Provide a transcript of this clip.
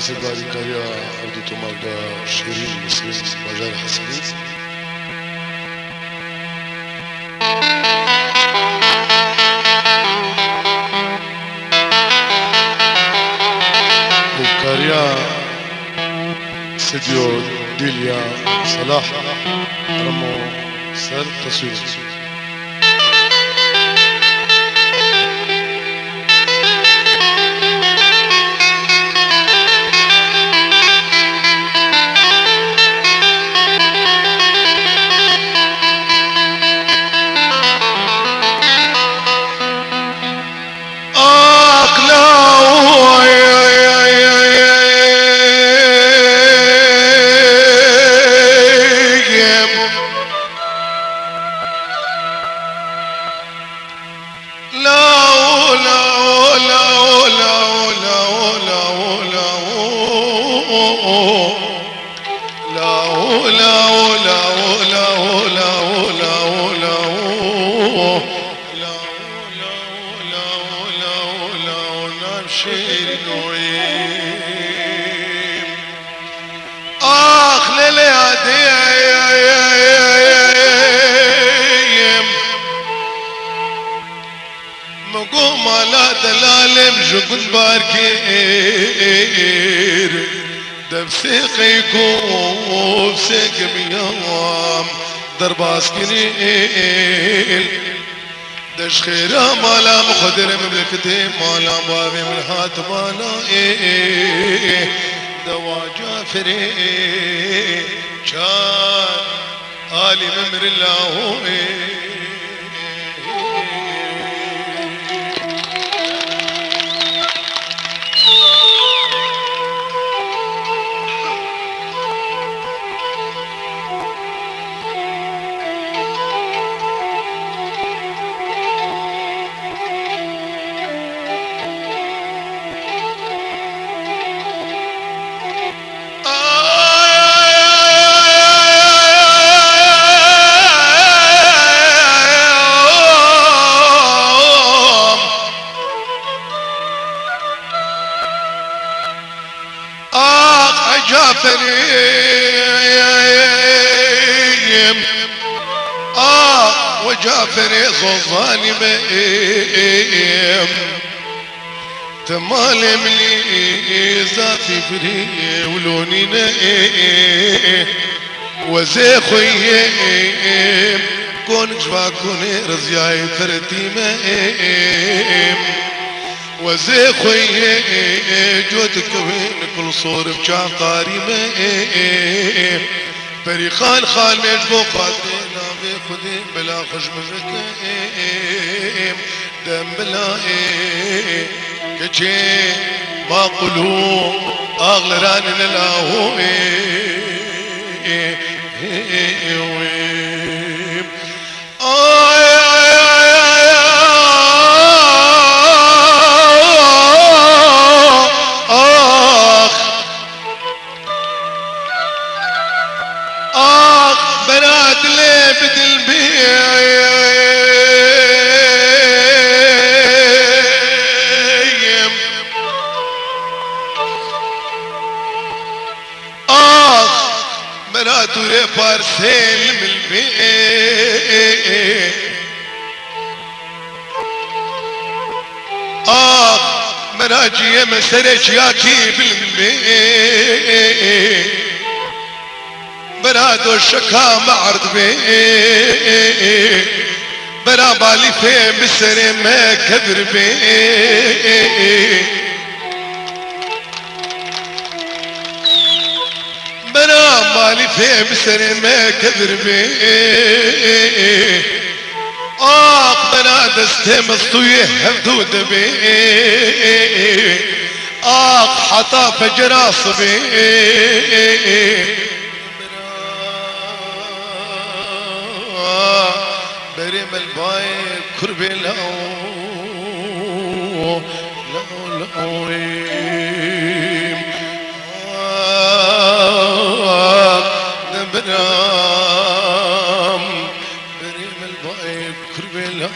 عزیز باری کریا اردو تو مردا شیرین مسلم مجال حسنی بوكاريا استديو ديليا صلاح رمو سر تصوير مقوم على دلالم جبن باركير دبسيقيكم سيقم يوم درباس كنيل دش خيرا مالا مخدر مملكتي مالا بابي من هات مالا دوا جافري شان آلي ممر الله وجافري صوصاني بهم تمالم لي زافي فري ولوني نايم وزي خويم كونك شباكوني رزياي فرتي مايم وزي خويم جوتك وين كل صور بشاطاري مايم بريخان خال مجبو قاتلنا بخدي بلا خشم فكيم دم بلا كشي ما قلوب اغلران للاهو توري بارسيل من البيت مراجي مسرج ياكي بالبيت برادو الشكا معرض بيت برا بالي فين بسري ما كبر بيت بالي في بسر ما كذر بيه بنا دستي مصطويه هفدود بيه حطا فجراس بيه بريم الباي كربي لو برام بريم الباي كربي لو